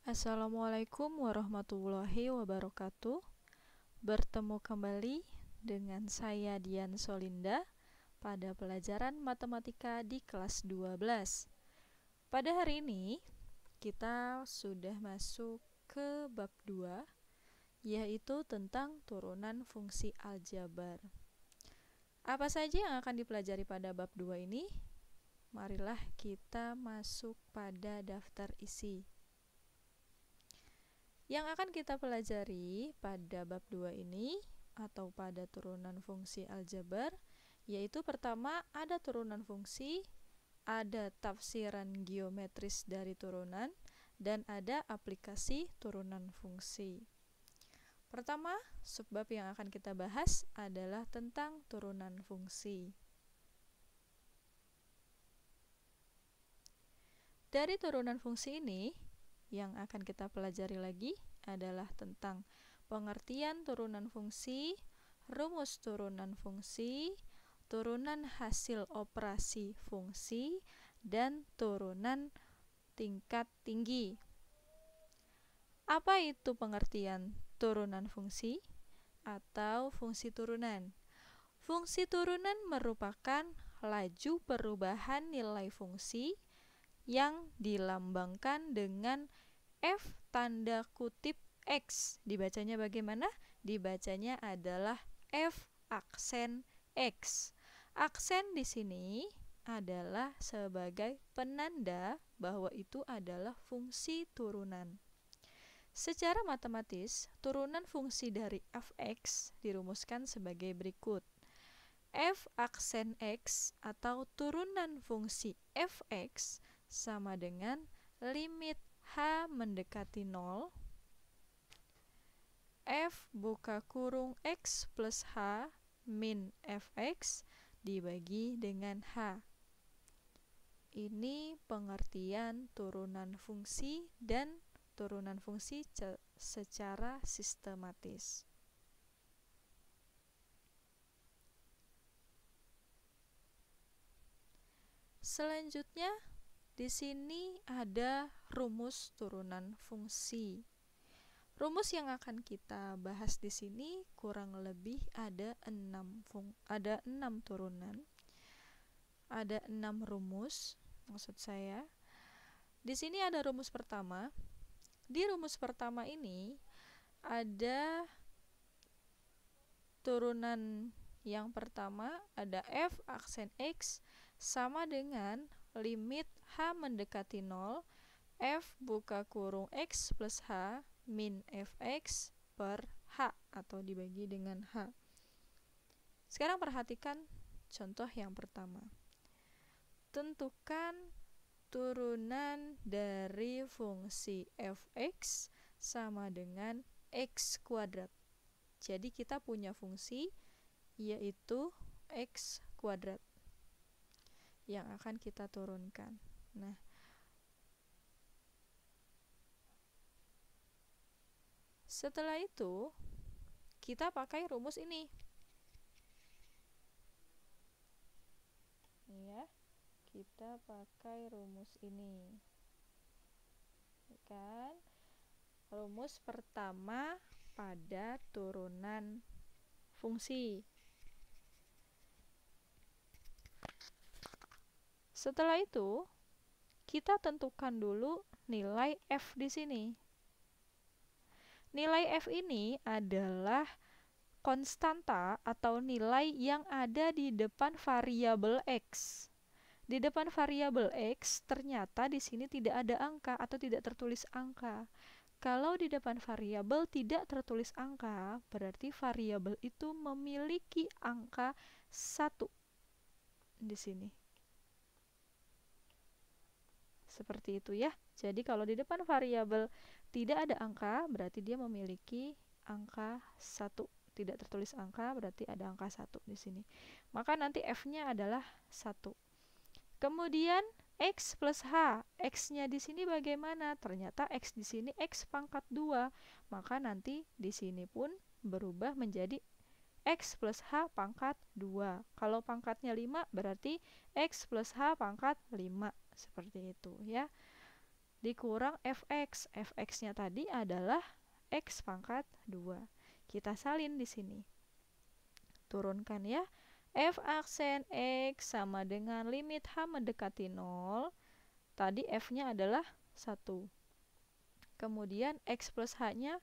Assalamualaikum warahmatullahi wabarakatuh. Bertemu kembali dengan saya Dian Solinda pada pelajaran matematika di kelas 12. Pada hari ini kita sudah masuk ke bab 2, yaitu tentang turunan fungsi aljabar. Apa saja yang akan dipelajari pada bab 2 ini? Marilah kita masuk pada daftar isi. Yang akan kita pelajari pada bab 2 ini atau pada turunan fungsi aljabar, yaitu pertama ada turunan fungsi, ada tafsiran geometris dari turunan, dan ada aplikasi turunan fungsi. Pertama, subbab yang akan kita bahas adalah tentang turunan fungsi. Dari turunan fungsi ini, yang akan kita pelajari lagi adalah tentang pengertian turunan fungsi, rumus turunan fungsi, turunan hasil operasi fungsi, dan turunan tingkat tinggi. Apa itu pengertian turunan fungsi atau fungsi turunan? Fungsi turunan merupakan laju perubahan nilai fungsi yang dilambangkan dengan F tanda kutip X. Dibacanya bagaimana? Dibacanya adalah F aksen X. Aksen di sini adalah sebagai penanda bahwa itu adalah fungsi turunan. Secara matematis, turunan fungsi dari fx dirumuskan sebagai berikut. F aksen X atau turunan fungsi fx sama dengan limit H mendekati 0 F buka kurung X plus H min Fx dibagi dengan H. Ini pengertian turunan fungsi dan turunan fungsi secara sistematis. Selanjutnya, di sini ada rumus turunan fungsi. Rumus yang akan kita bahas di sini kurang lebih ada 6 turunan. Ada 6 rumus, maksud saya. Di sini ada rumus pertama. Di rumus pertama ini ada turunan yang pertama, ada F aksen X sama dengan limit H mendekati 0 F buka kurung X plus H min Fx per H atau dibagi dengan H. Sekarang perhatikan contoh yang pertama. Tentukan turunan dari fungsi Fx sama dengan X kuadrat. Jadi kita punya fungsi yaitu X kuadrat yang akan kita turunkan. Nah, setelah itu kita pakai rumus ini. Ya, kita pakai rumus ini. Kan? Rumus pertama pada turunan fungsi. Setelah itu, kita tentukan dulu nilai F di sini. Nilai F ini adalah konstanta atau nilai yang ada di depan variabel X. Di depan variabel X, ternyata di sini tidak ada angka atau tidak tertulis angka. Kalau di depan variabel tidak tertulis angka, berarti variabel itu memiliki angka 1 di sini. Seperti itu ya. Jadi kalau di depan variabel tidak ada angka, berarti dia memiliki angka 1. Tidak tertulis angka, berarti ada angka 1 di sini. Maka nanti F-nya adalah 1. Kemudian X plus H. X-nya di sini bagaimana? Ternyata X di sini X pangkat 2. Maka nanti di sini pun berubah menjadi X plus H pangkat 2. Kalau pangkatnya 5 berarti X plus H pangkat 5. Seperti itu ya. dikurang fx. Fx-nya tadi adalah x pangkat 2. Kita salin di sini. Turunkan ya. F aksen x sama dengan limit h mendekati 0. Tadi f-nya adalah 1. Kemudian x plus h-nya,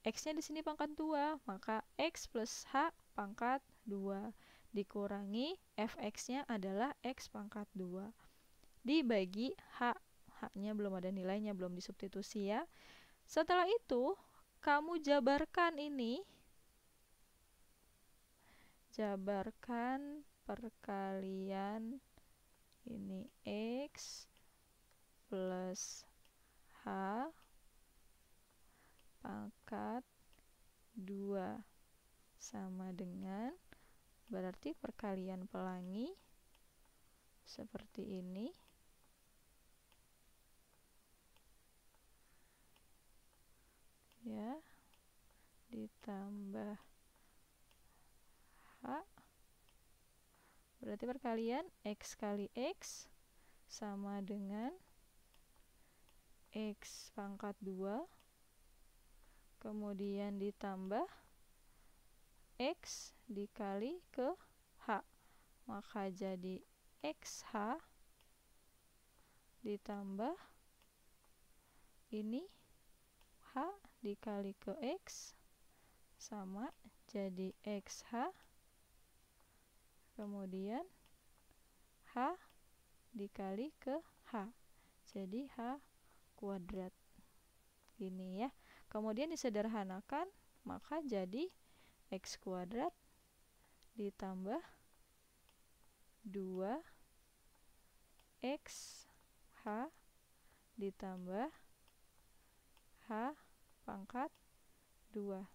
x-nya di sini pangkat 2, maka x plus h pangkat 2 dikurangi fx-nya adalah x pangkat 2 dibagi h. H-nya belum ada nilainya, belum disubstitusi ya. Setelah itu, kamu jabarkan ini. Jabarkan perkalian ini x plus h pangkat 2 sama dengan, berarti perkalian pelangi seperti ini. Ya, ditambah h, berarti perkalian x kali x sama dengan x pangkat 2, kemudian ditambah x dikali ke h, maka jadi xh ditambah ini h dikali ke x sama jadi xh, kemudian h dikali ke h, jadi h kuadrat. Ini ya. Kemudian disederhanakan, maka jadi x kuadrat ditambah 2xh ditambah h pangkat 2.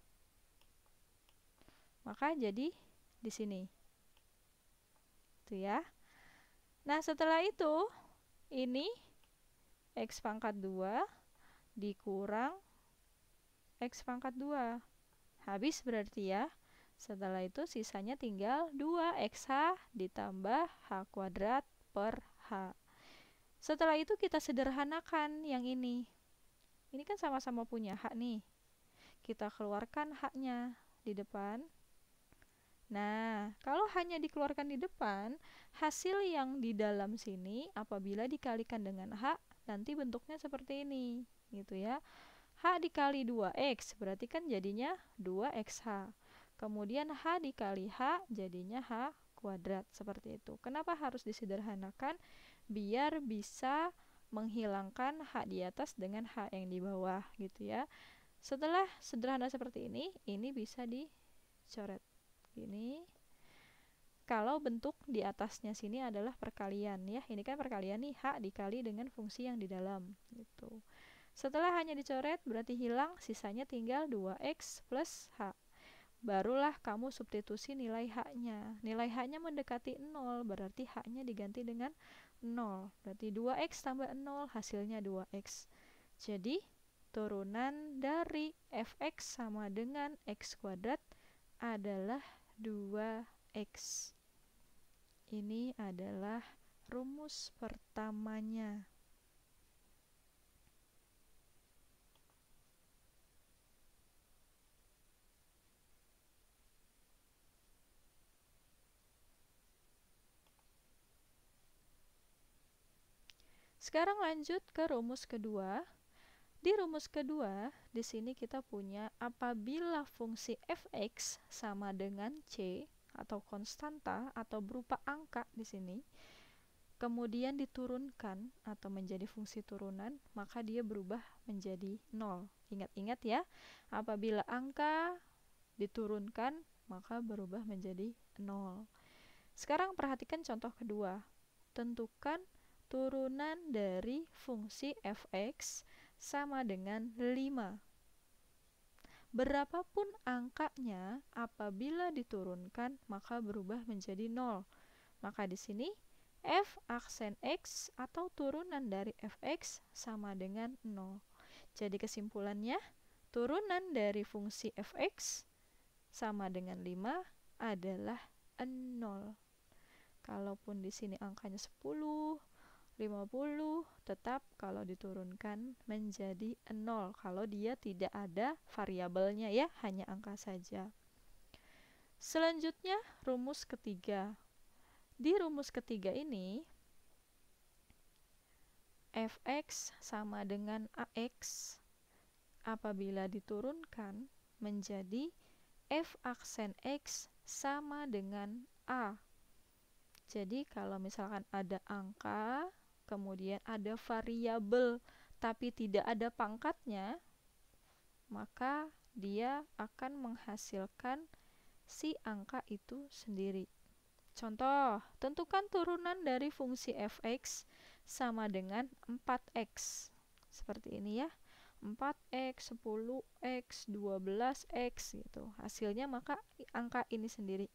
Maka jadi di sini. Itu ya. Nah, setelah itu ini x pangkat 2 dikurang x pangkat 2. Habis berarti ya. Setelah itu sisanya tinggal 2xh ditambah h kuadrat per h. Setelah itu kita sederhanakan yang ini. Ini kan sama-sama punya h nih. Kita keluarkan h-nya di depan. Nah, kalau hanya dikeluarkan di depan, hasil yang di dalam sini apabila dikalikan dengan h, nanti bentuknya seperti ini. Gitu ya. H dikali 2x, berarti kan jadinya 2xh. Kemudian h dikali h, jadinya h kuadrat, seperti itu. Kenapa harus disederhanakan? Biar bisa menghilangkan h di atas dengan h yang di bawah, gitu ya. Setelah sederhana seperti ini bisa dicoret. Gini. Kalau bentuk di atasnya sini adalah perkalian ya. Ini kan perkalian nih, h dikali dengan fungsi yang di dalam, gitu. Setelah hanya dicoret, berarti hilang, sisanya tinggal 2x plus h. Barulah kamu substitusi nilai h-nya. Nilai h-nya mendekati 0, berarti h-nya diganti dengan 0. Berarti 2x tambah 0, hasilnya 2x. Jadi, turunan dari fx sama dengan x kuadrat adalah 2x. Ini adalah rumus pertamanya. Sekarang lanjut ke rumus kedua. Di rumus kedua, di sini kita punya apabila fungsi fx sama dengan c atau konstanta atau berupa angka di sini, kemudian diturunkan atau menjadi fungsi turunan, maka dia berubah menjadi 0. Ingat-ingat ya, apabila angka diturunkan, maka berubah menjadi 0. Sekarang perhatikan contoh kedua. Tentukan turunan dari fungsi fx sama dengan 5. Berapapun angkanya, apabila diturunkan, maka berubah menjadi 0. Maka di sini, f aksen x atau turunan dari fx sama dengan 0. Jadi kesimpulannya, turunan dari fungsi fx sama dengan 5 adalah 0. Kalaupun di sini angkanya 10, 50 tetap kalau diturunkan menjadi 0 kalau dia tidak ada variabelnya ya, hanya angka saja. Selanjutnya rumus ketiga. Di rumus ketiga ini fx sama dengan ax apabila diturunkan menjadi f aksen x sama dengan a. Jadi kalau misalkan ada angka, kemudian ada variabel tapi tidak ada pangkatnya, maka dia akan menghasilkan si angka itu sendiri. Contoh, tentukan turunan dari fungsi fx sama dengan 4x. Seperti ini ya. 4x, 10x, 12x gitu. Hasilnya maka angka ini sendiri.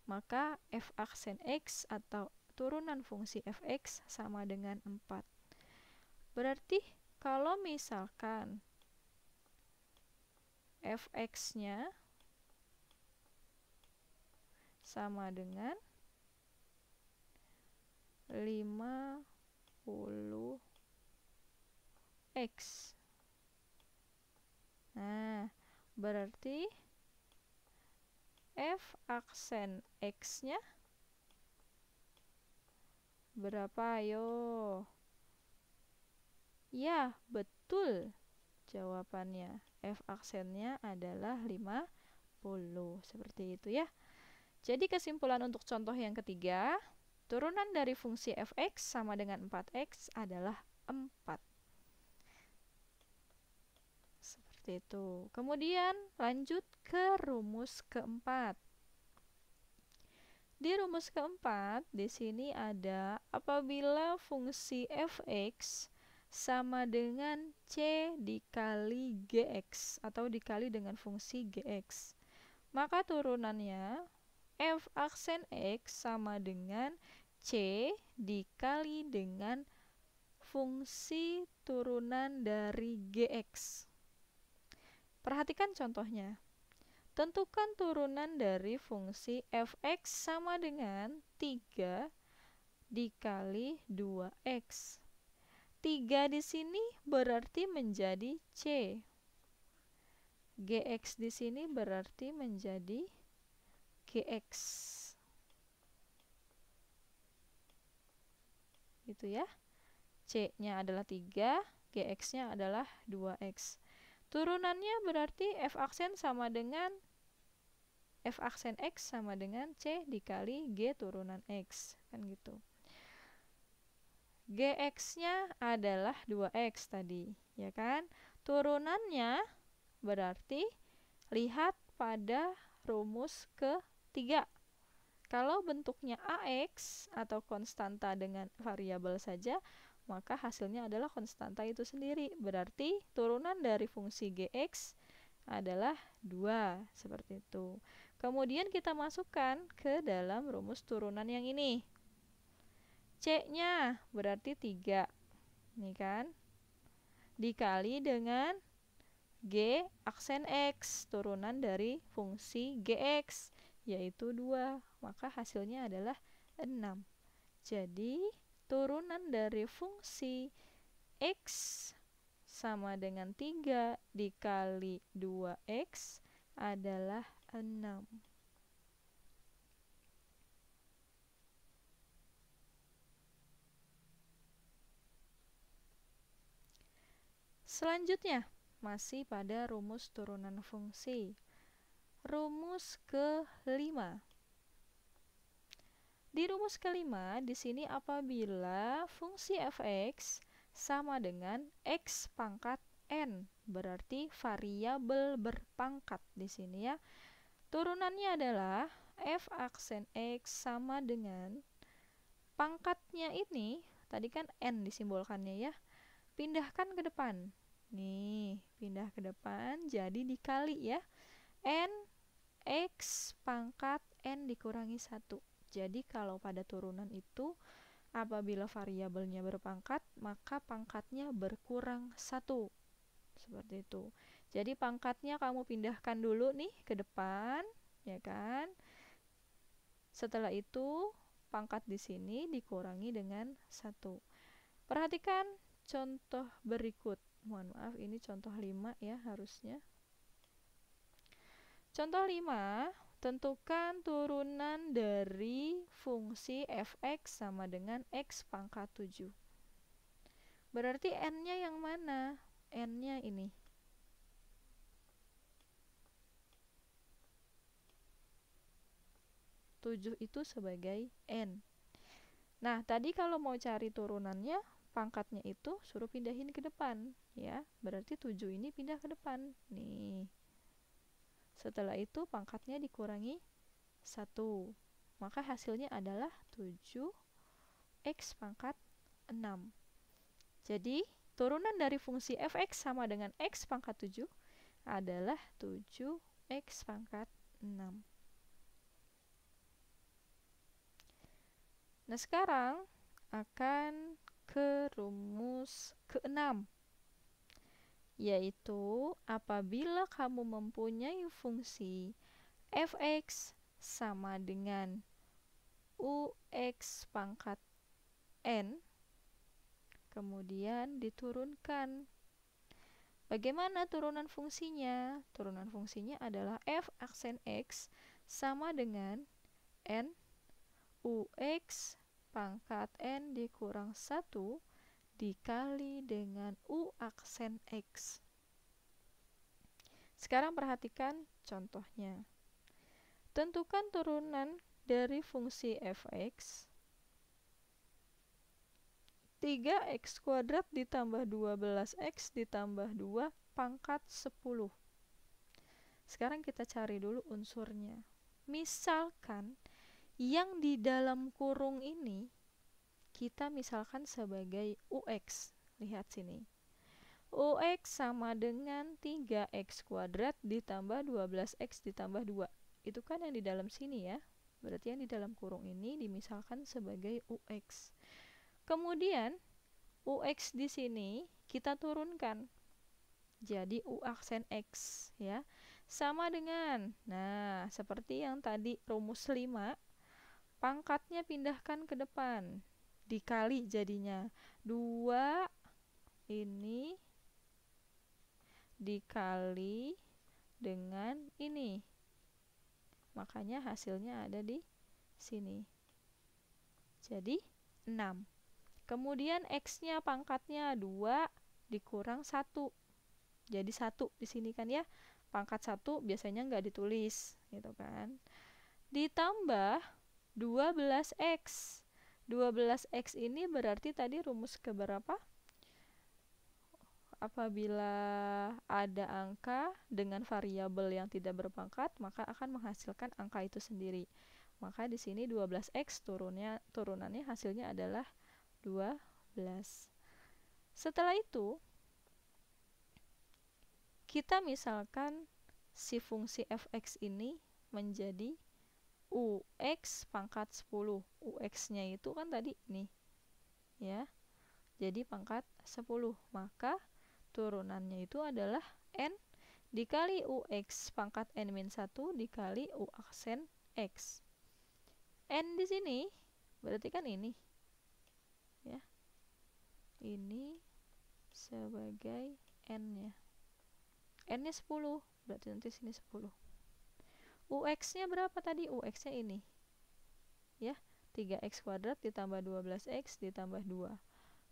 Maka f aksen x atau turunan fungsi fx sama dengan 4. Berarti kalau misalkan fx-nya sama dengan 50x. Nah, berarti f aksen x-nya berapa? Ayo. Ya, betul jawabannya. F aksennya adalah 50. Seperti itu ya. Jadi kesimpulan untuk contoh yang ketiga, turunan dari fungsi fx sama dengan 4x adalah 4. Seperti itu. Kemudian lanjut ke rumus keempat. Di rumus keempat, di sini ada apabila fungsi fx sama dengan c dikali gx atau dikali dengan fungsi gx. Maka turunannya f aksen x sama dengan c dikali dengan fungsi turunan dari gx. Perhatikan contohnya. Tentukan turunan dari fungsi fx sama dengan 3 dikali 2x. 3 di sini berarti menjadi c. Gx di sini berarti menjadi gx. Gitu ya. C-nya adalah 3, gx-nya adalah 2x. Turunannya berarti f aksen sama dengan f aksen x sama dengan c dikali g turunan x, kan gitu. Gx-nya adalah 2x tadi, ya kan? Turunannya berarti lihat pada rumus ketiga. Kalau bentuknya ax atau konstanta dengan variabel saja, maka hasilnya adalah konstanta itu sendiri. Berarti turunan dari fungsi gx adalah 2, seperti itu. Kemudian kita masukkan ke dalam rumus turunan yang ini. C-nya berarti 3. Ini kan? Dikali dengan G aksen X, turunan dari fungsi Gx, yaitu 2. Maka hasilnya adalah 6. Jadi, turunan dari fungsi X sama dengan 3 dikali 2x adalah 6. Selanjutnya, masih pada rumus turunan fungsi. Rumus kelima. Di rumus kelima, di sini apabila fungsi fx sama dengan x pangkat n, berarti variabel berpangkat di sini ya. Turunannya adalah f aksen x sama dengan pangkatnya ini, tadi kan n disimbolkannya ya. Pindahkan ke depan. Nih, pindah ke depan jadi dikali ya. N x pangkat n dikurangi 1. Jadi kalau pada turunan itu apabila variabelnya berpangkat, maka pangkatnya berkurang 1. Seperti itu. Jadi pangkatnya kamu pindahkan dulu nih ke depan, ya kan? Setelah itu pangkat di sini dikurangi dengan 1. Perhatikan contoh berikut. Mohon maaf, ini contoh 5 ya harusnya. Contoh 5, tentukan turunan dari fungsi f(x) sama dengan x pangkat 7. Berarti n-nya yang mana? N-nya ini. Tujuh itu sebagai n. Nah, tadi kalau mau cari turunannya, pangkatnya itu suruh pindahin ke depan, ya. Berarti 7 ini pindah ke depan. Nih. Setelah itu pangkatnya dikurangi 1. Maka hasilnya adalah 7x pangkat 6. Jadi, turunan dari fungsi f(x) sama dengan x pangkat 7 adalah 7x pangkat 6. Nah, sekarang akan ke rumus ke-6, yaitu apabila kamu mempunyai fungsi f(x) sama dengan ux pangkat n, kemudian diturunkan. Bagaimana turunan fungsinya? Turunan fungsinya adalah f aksen x sama dengan n ux pangkat n dikurang 1 dikali dengan u aksen x. Sekarang perhatikan contohnya. Tentukan turunan dari fungsi f(x). 3x kuadrat ditambah 12x ditambah 2 pangkat 10. Sekarang kita cari dulu unsurnya. Misalkan yang di dalam kurung ini kita misalkan sebagai ux. Lihat sini. Ux sama dengan 3x kuadrat ditambah 12x ditambah 2. Itu kan yang di dalam sini ya. Berarti yang di dalam kurung ini dimisalkan sebagai ux. Kemudian ux di sini kita turunkan jadi u aksen x ya. Sama dengan, nah seperti yang tadi rumus 5, pangkatnya pindahkan ke depan, dikali jadinya 2 ini dikali dengan ini. Makanya hasilnya ada di sini. Jadi 6. Kemudian x-nya pangkatnya 2 dikurang 1. Jadi 1 di sini kan ya. Pangkat 1 biasanya nggak ditulis, gitu kan. Ditambah 12x. 12x ini berarti tadi rumus keberapa? Apabila ada angka dengan variabel yang tidak berpangkat, maka akan menghasilkan angka itu sendiri. Maka di sini 12x turunannya hasilnya adalah 12. Setelah itu, kita misalkan si fungsi f(x) ini menjadi ux pangkat 10. Ux-nya itu kan tadi nih. Ya. Jadi pangkat 10. Maka turunannya itu adalah n dikali ux pangkat n-1 dikali u aksen x. N di sini berarti kan ini. Ya. Ini sebagai n-nya. N-nya 10, berarti nanti sini 10. Ux-nya berapa tadi? Ux-nya ini. Ya, 3x kuadrat ditambah 12x ditambah 2.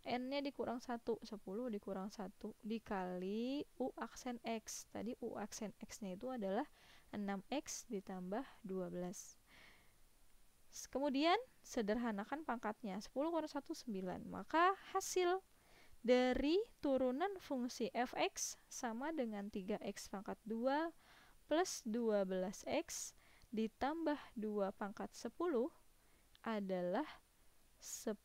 N-nya dikurang 1, 10 dikurang 1 dikali u aksen x. Tadi u aksen x-nya itu adalah 6x ditambah 12. Kemudian sederhanakan pangkatnya. 10 kurang 1, 9. Maka hasil dari turunan fungsi f(x) sama dengan 3x pangkat 2 plus 12x ditambah 2 pangkat 10 adalah 10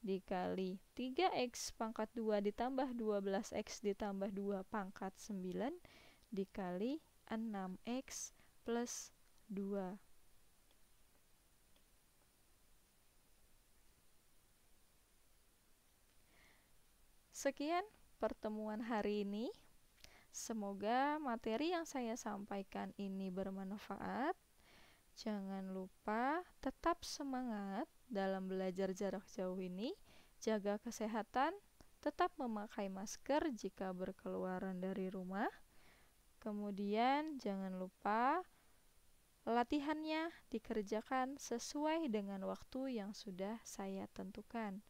dikali 3x pangkat 2 ditambah 12x ditambah 2 pangkat 9 dikali 6x plus 2. Sekian pertemuan hari ini. Semoga materi yang saya sampaikan ini bermanfaat. Jangan lupa tetap semangat dalam belajar jarak jauh ini. jaga kesehatan, tetap memakai masker jika berkeluaran dari rumah. Kemudian jangan lupa latihannya dikerjakan sesuai dengan waktu yang sudah saya tentukan.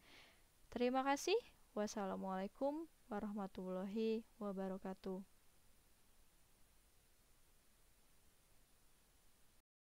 Terima kasih. Wassalamualaikum warahmatullahi wabarakatuh.